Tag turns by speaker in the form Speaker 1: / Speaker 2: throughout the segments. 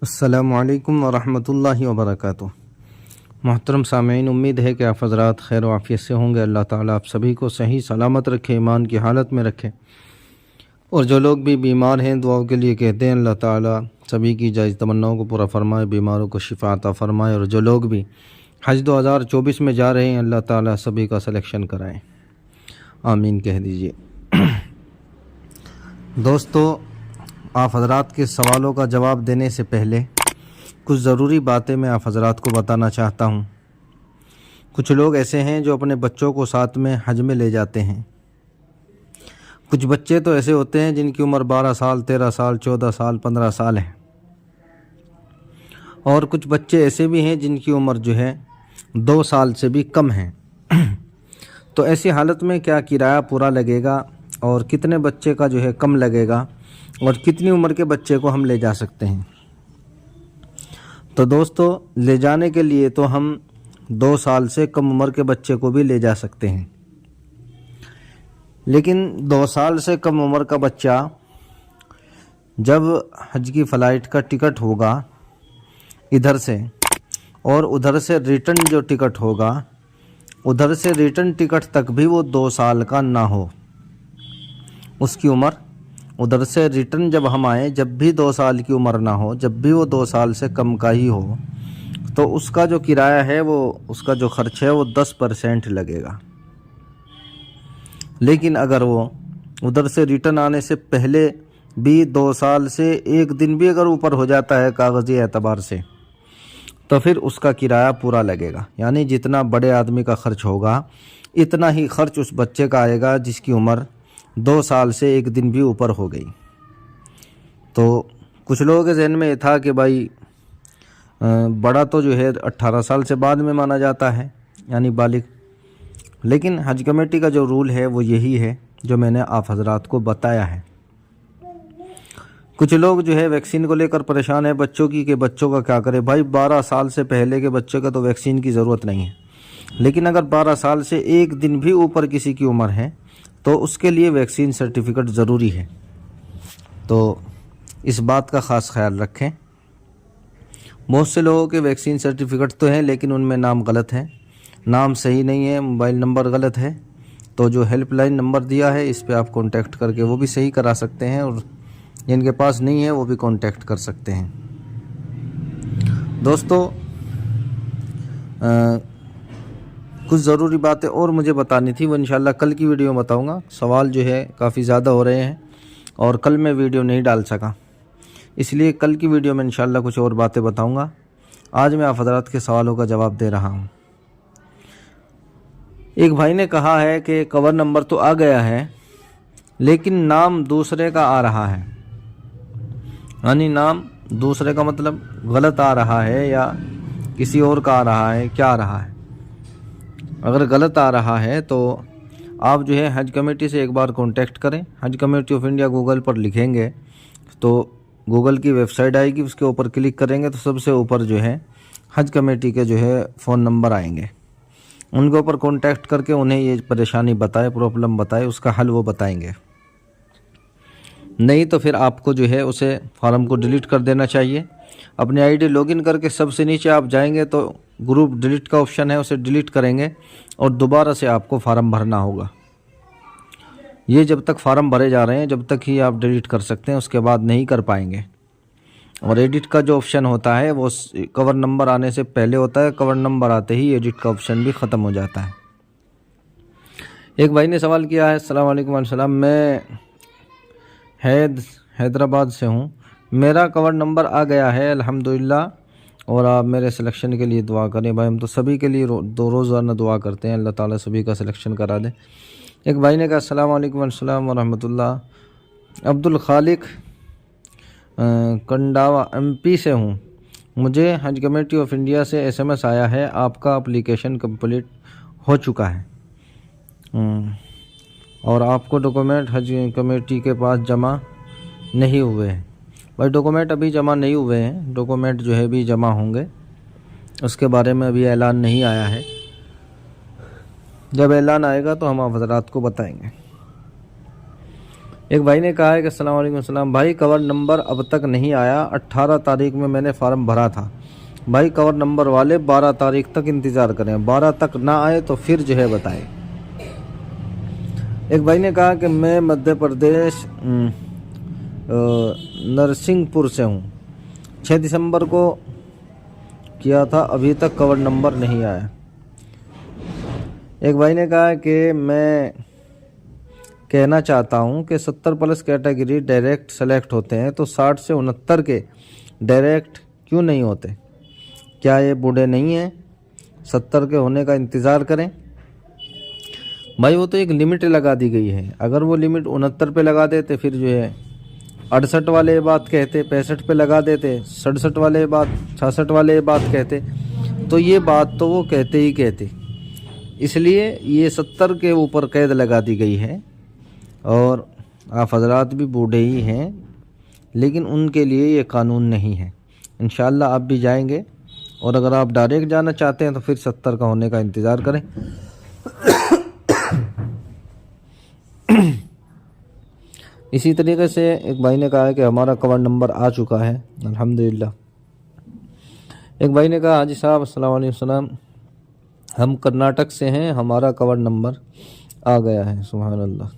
Speaker 1: अस्सलामुअलैकुम वरहमतुल्लाहि वबरकातुह। मोहतरम सामीन, उम्मीद है कि आप हज़रात खैर आफ़ियत से होंगे। अल्लाह ताला आप सभी को सही सलामत रखे, ईमान की हालत में रखे। और जो लोग भी बीमार हैं दुआओं के लिए कहते हैं, अल्लाह ताला सभी की जायज़ तमन्नाओं को पूरा फरमाए, बीमारों को शिफा अता फरमाए। और जो लोग भी हज 2024 में जा रहे हैं, अल्लाह ताला सभी का सिलेक्शन कराएँ, आमीन कह दीजिए। दोस्तों, आप हज़रात के सवालों का जवाब देने से पहले कुछ ज़रूरी बातें मैं आप हज़रात को बताना चाहता हूँ। कुछ लोग ऐसे हैं जो अपने बच्चों को साथ में हज में ले जाते हैं। कुछ बच्चे तो ऐसे होते हैं जिनकी उम्र 12 साल, 13 साल, 14 साल, 15 साल है। और कुछ बच्चे ऐसे भी हैं जिनकी उम्र जो है 2 साल से भी कम है। तो ऐसी हालत में क्या किराया पूरा लगेगा और कितने बच्चे का जो है कम लगेगा और कितनी उम्र के बच्चे को हम ले जा सकते हैं। तो दोस्तों, ले जाने के लिए तो हम 2 साल से कम उम्र के बच्चे को भी ले जा सकते हैं, लेकिन 2 साल से कम उम्र का बच्चा जब हज की फ़्लाइट का टिकट होगा इधर से और उधर से रिटर्न जो टिकट होगा, उधर से रिटर्न टिकट तक भी वो 2 साल का ना हो, उसकी उम्र उधर से रिटर्न जब हम आए जब भी 2 साल की उम्र ना हो, जब भी वो 2 साल से कम का ही हो, तो उसका जो किराया है वो उसका जो खर्च है वो 10% लगेगा। लेकिन अगर वो उधर से रिटर्न आने से पहले भी 2 साल से एक दिन भी अगर ऊपर हो जाता है कागज़ी एतबार से, तो फिर उसका किराया पूरा लगेगा। यानी जितना बड़े आदमी का खर्च होगा इतना ही खर्च उस बच्चे का आएगा जिसकी उम्र 2 साल से एक दिन भी ऊपर हो गई। तो कुछ लोगों के जहन में ये था कि भाई बड़ा तो जो है 18 साल से बाद में माना जाता है, यानी बालिग। लेकिन हज कमेटी का जो रूल है वो यही है जो मैंने आप हजरात को बताया है। कुछ लोग जो है वैक्सीन को लेकर परेशान है बच्चों की, कि बच्चों का क्या करें। भाई 12 साल से पहले के बच्चे का तो वैक्सीन की ज़रूरत नहीं है, लेकिन अगर 12 साल से एक दिन भी ऊपर किसी की उम्र है तो उसके लिए वैक्सीन सर्टिफिकेट ज़रूरी है। तो इस बात का ख़ास ख्याल रखें। बहुत से लोगों के वैक्सीन सर्टिफिकेट तो हैं लेकिन उनमें नाम गलत है, नाम सही नहीं है, मोबाइल नंबर गलत है। तो जो हेल्पलाइन नंबर दिया है इस पे आप कांटेक्ट करके वो भी सही करा सकते हैं, और जिनके पास नहीं है वो भी कांटेक्ट कर सकते हैं। दोस्तों, कुछ ज़रूरी बातें और मुझे बतानी थी, वो इंशाल्लाह कल की वीडियो में बताऊंगा। सवाल जो है काफ़ी ज़्यादा हो रहे हैं और कल मैं वीडियो नहीं डाल सका, इसलिए कल की वीडियो में इंशाल्लाह कुछ और बातें बताऊंगा। आज मैं आप हज़रात के सवालों का जवाब दे रहा हूं। एक भाई ने कहा है कि कवर नंबर तो आ गया है लेकिन नाम दूसरे का आ रहा है। यानी नाम दूसरे का मतलब गलत आ रहा है या किसी और का आ रहा है, क्या आ रहा है? अगर गलत आ रहा है तो आप जो है हज कमेटी से एक बार कांटेक्ट करें। हज कमेटी ऑफ इंडिया गूगल पर लिखेंगे तो गूगल की वेबसाइट आएगी, उसके ऊपर क्लिक करेंगे तो सबसे ऊपर जो है हज कमेटी के जो है फ़ोन नंबर आएंगे। उनके ऊपर कांटेक्ट करके उन्हें ये परेशानी बताए, प्रॉब्लम बताए, उसका हल वो बताएंगे। नहीं तो फिर आपको जो है उसे फॉर्म को डिलीट कर देना चाहिए। अपनी आईडी लॉगिन करके सबसे नीचे आप जाएंगे तो ग्रुप डिलीट का ऑप्शन है, उसे डिलीट करेंगे और दोबारा से आपको फार्म भरना होगा। ये जब तक फार्म भरे जा रहे हैं जब तक ही आप डिलीट कर सकते हैं, उसके बाद नहीं कर पाएंगे। और एडिट का जो ऑप्शन होता है वो कवर नंबर आने से पहले होता है, कवर नंबर आते ही एडिट का ऑप्शन भी ख़त्म हो जाता है। एक भाई ने सवाल किया है, अस्सलाम वालेकुम सलाम, मैं हैदराबाद से हूँ, मेरा कवर नंबर आ गया है अल्हम्दुलिल्लाह, और आप मेरे सिलेक्शन के लिए दुआ करें। भाई हम तो सभी के लिए रोज़ाना दुआ करते हैं, अल्लाह ताला सभी का सिलेक्शन करा दे। एक भाई ने कहा, अस्सलाम वालेकुम अस्सलाम व रहमतुल्लाह, अब्दुल खालिक कंडावा MP से हूँ, मुझे हज कमेटी ऑफ इंडिया से SMS आया है आपका एप्लीकेशन कंप्लीट हो चुका है और आपको डॉक्यूमेंट हज कमेटी के पास जमा नहीं हुए हैं। भाई डॉक्यूमेंट अभी जमा नहीं हुए हैं, डॉक्यूमेंट जो है भी जमा होंगे, उसके बारे में अभी ऐलान नहीं आया है। जब ऐलान आएगा तो हम आप हज़रात को बताएंगे। एक भाई ने कहा है कि अस्सलाम वालेकुम सलाम भाई, कवर नंबर अब तक नहीं आया। 18 तारीख में मैंने फार्म भरा था भाई, कवर नंबर वाले 12 तारीख तक इंतज़ार करें, 12 तक ना आए तो फिर जो है बताएं। एक भाई ने कहा कि मैं मध्य प्रदेश नरसिंहपुर से हूँ, 6 दिसंबर को किया था, अभी तक कवर नंबर नहीं आया। एक भाई ने कहा कि मैं कहना चाहता हूं कि 70+ कैटेगरी डायरेक्ट सेलेक्ट होते हैं तो 60 से 69 के डायरेक्ट क्यों नहीं होते? क्या ये बूढ़े नहीं हैं? 70 के होने का इंतज़ार करें। भाई वो तो एक लिमिट लगा दी गई है, अगर वो लिमिट 69 पे लगा देते फिर जो है 68 वाले बात कहते, 65 पे लगा देते, 67 वाले बात, 66 वाले बात कहते, तो ये बात तो वो कहते ही कहते। इसलिए ये 70 के ऊपर कैद लगा दी गई है। और आप हजरात भी बूढ़े ही हैं, लेकिन उनके लिए ये कानून नहीं है। इंशाल्लाह आप भी जाएंगे, और अगर आप डायरेक्ट जाना चाहते हैं तो फिर 70 का होने का इंतज़ार करें। इसी तरीके से एक भाई ने कहा है कि हमारा कवर नंबर आ चुका है, अल्हम्दुलिल्लाह। एक भाई ने कहा हाजी साहब अस्सलाम वालेकुम, हम कर्नाटक से हैं, हमारा कवर नंबर आ गया है, सुभान अल्लाह।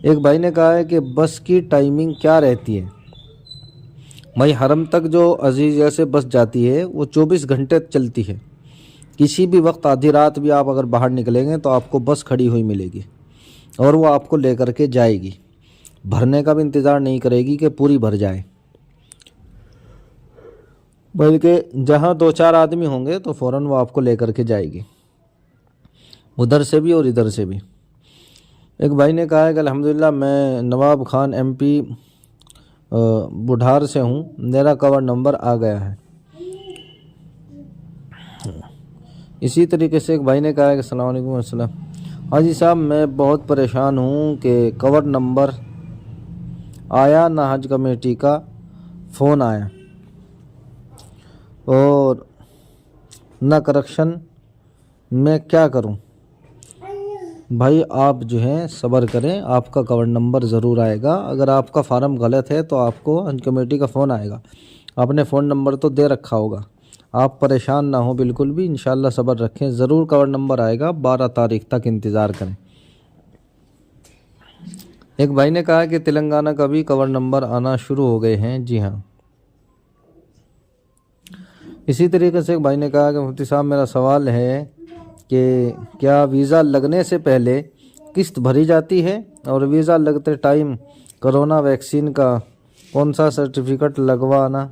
Speaker 1: एक भाई ने कहा है कि बस की टाइमिंग क्या रहती है? भाई हरम तक जो अजीज़िया से बस जाती है वो 24 घंटे चलती है। किसी भी वक्त आधी रात भी आप अगर बाहर निकलेंगे तो आपको बस खड़ी हुई मिलेगी और वो आपको लेकर के जाएगी। भरने का भी इंतज़ार नहीं करेगी कि पूरी भर जाए, बल्कि जहाँ 2-4 आदमी होंगे तो फ़ौरन वो आपको लेकर के जाएगी, उधर से भी और इधर से भी। एक भाई ने कहा है कि अल्हम्दुलिल्लाह मैं नवाब खान MP बुढ़ार से हूँ, मेरा कवर नंबर आ गया है। इसी तरीके से एक भाई ने कहा है कि अस्सलाम वालेकुम अस्सलाम हाजी साहब, मैं बहुत परेशान हूँ कि कवर नंबर आया ना, हज कमेटी का फ़ोन आया और ना करेक्शन, मैं क्या करूँ? भाई आप जो है सब्र करें, आपका कवर नंबर ज़रूर आएगा। अगर आपका फार्म गलत है तो आपको हज कमेटी का फ़ोन आएगा। आपने फ़ोन नंबर तो दे रखा होगा, आप परेशान ना हो बिल्कुल भी, इंशाल्लाह सब्र रखें, ज़रूर कवर नंबर आएगा। 12 तारीख तक इंतज़ार करें। एक भाई ने कहा कि तेलंगाना का भी कवर नंबर आना शुरू हो गए हैं। जी हाँ। इसी तरीके से एक भाई ने कहा कि मुफ्ती साहब मेरा सवाल है कि क्या वीज़ा लगने से पहले किस्त भरी जाती है, और वीज़ा लगते टाइम कोरोना वैक्सीन का कौन सा सर्टिफिकेट लगवाना?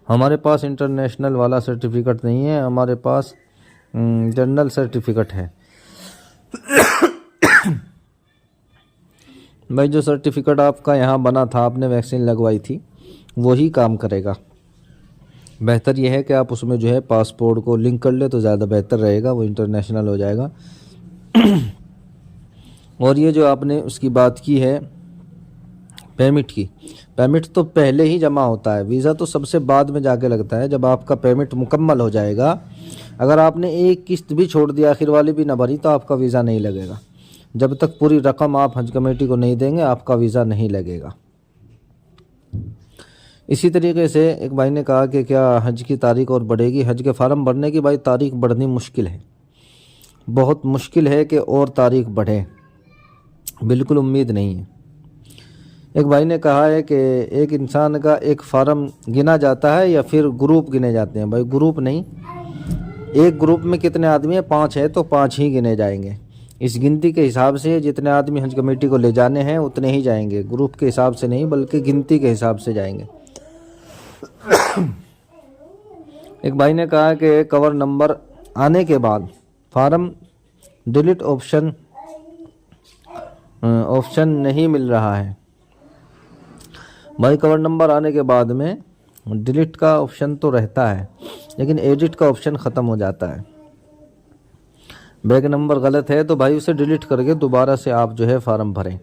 Speaker 1: हमारे पास इंटरनेशनल वाला सर्टिफिकेट नहीं है, हमारे पास जनरल सर्टिफिकेट है। भाई जो सर्टिफिकेट आपका यहाँ बना था, आपने वैक्सीन लगवाई थी, वही काम करेगा। बेहतर यह है कि आप उसमें जो है पासपोर्ट को लिंक कर ले तो ज़्यादा बेहतर रहेगा, वो इंटरनेशनल हो जाएगा। और ये जो आपने उसकी बात की है पेमेंट की, पेमेंट तो पहले ही जमा होता है, वीज़ा तो सबसे बाद में जाके लगता है, जब आपका पेमेंट मुकम्मल हो जाएगा। अगर आपने एक किस्त भी छोड़ दी, आखिर वाली भी ना भरी, तो आपका वीज़ा नहीं लगेगा। जब तक पूरी रकम आप हज कमेटी को नहीं देंगे, आपका वीज़ा नहीं लगेगा। इसी तरीके से एक भाई ने कहा कि क्या हज की तारीख और बढ़ेगी? हज के फार्म भरने की भाई तारीख बढ़नी मुश्किल है, बहुत मुश्किल है कि और तारीख बढ़े, बिल्कुल उम्मीद नहीं है। एक भाई ने कहा है कि एक इंसान का एक फार्म गिना जाता है या फिर ग्रुप गिने जाते हैं? भाई ग्रुप नहीं, एक ग्रुप में कितने आदमी हैं? 5 है तो 5 ही गिने जाएंगे। इस गिनती के हिसाब से जितने आदमी हज कमेटी को ले जाने हैं उतने ही जाएंगे, ग्रुप के हिसाब से नहीं बल्कि गिनती के हिसाब से जाएंगे। एक भाई ने कहा कि कवर नंबर आने के बाद फार्म डिलीट ऑप्शन नहीं मिल रहा है। भाई कवर नंबर आने के बाद में डिलीट का ऑप्शन तो रहता है, लेकिन एडिट का ऑप्शन ख़त्म हो जाता है। बैग नंबर गलत है तो भाई उसे डिलीट करके दोबारा से आप जो है फार्म भरें।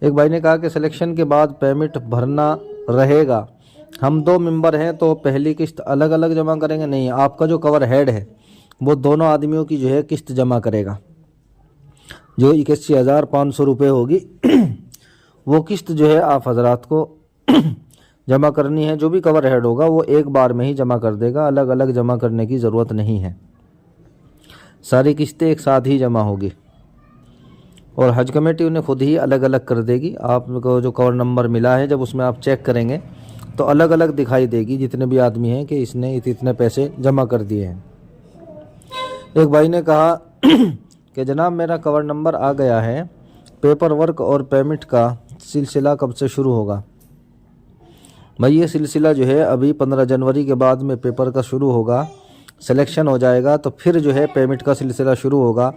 Speaker 1: एक भाई ने कहा कि सिलेक्शन के बाद पेमेंट भरना रहेगा, हम 2 मेंबर हैं तो पहली किस्त अलग अलग जमा करेंगे? नहीं, आपका जो कवर हेड है वो दोनों आदमियों की जो है किस्त जमा करेगा। जो 81,500 रुपये होगी वो किस्त जो है आप हजरात को जमा करनी है। जो भी कवर हेड होगा वो एक बार में ही जमा कर देगा, अलग अलग जमा करने की ज़रूरत नहीं है, सारी किस्तें एक साथ ही जमा होगी और हज कमेटी उन्हें खुद ही अलग अलग कर देगी। आपको जो कवर नंबर मिला है जब उसमें आप चेक करेंगे तो अलग अलग दिखाई देगी जितने भी आदमी हैं कि इसने इतने पैसे जमा कर दिए हैं। एक भाई ने कहा कि जनाब मेरा कवर नंबर आ गया है, पेपर वर्क और पेमेंट का सिलसिला कब से शुरू होगा? भाई ये सिलसिला जो है अभी 15 जनवरी के बाद में पेपर का शुरू होगा, सिलेक्शन हो जाएगा तो फिर जो है पेमेंट का सिलसिला शुरू होगा।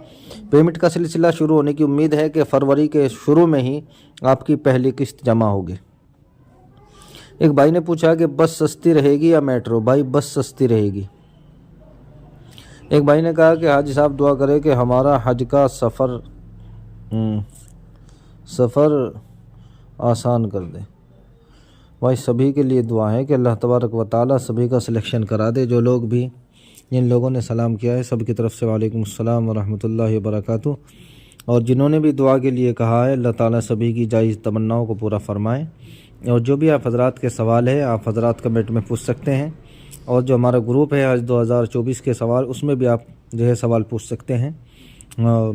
Speaker 1: पेमेंट का सिलसिला शुरू होने की उम्मीद है कि फरवरी के शुरू में ही आपकी पहली किस्त जमा होगी। एक भाई ने पूछा कि बस सस्ती रहेगी या मेट्रो? भाई बस सस्ती रहेगी। एक भाई ने कहा कि हाजी साहब दुआ करें कि हमारा हज का सफ़र आसान कर दे। भाई सभी के लिए दुआ है कि अल्लाह तबारक व तआला सभी का सिलेक्शन करा दे। जो लोग भी जिन लोगों ने सलाम किया है सब की तरफ से वालेकुम अस्सलाम व रहमतुल्लाहि व बरकातुहू। और जिन्होंने भी दुआ के लिए कहा है अल्लाह ताला सभी की जायज़ तमन्नाओं को पूरा फरमाए। और जो भी आप हज़रात के सवाल है आप हज़रात कमेंट में पूछ सकते हैं। और जो हमारा ग्रुप है आज 2024 के सवाल, उसमें भी आप जो है सवाल पूछ सकते हैं।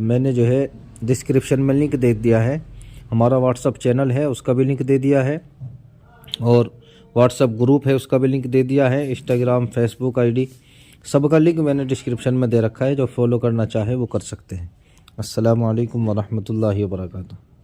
Speaker 1: मैंने जो है डिस्क्रिप्शन में लिंक दे दिया है, हमारा व्हाट्सअप चैनल है उसका भी लिंक दे दिया है और व्हाट्सअप ग्रुप है उसका भी लिंक दे दिया है। इंस्टाग्राम, फेसबुक आईडी सबका लिंक मैंने डिस्क्रिप्शन में दे रखा है, जो फॉलो करना चाहे वो कर सकते हैं। अस्सलामु अलैकुम व रहमतुल्लाहि व बरकातुहू।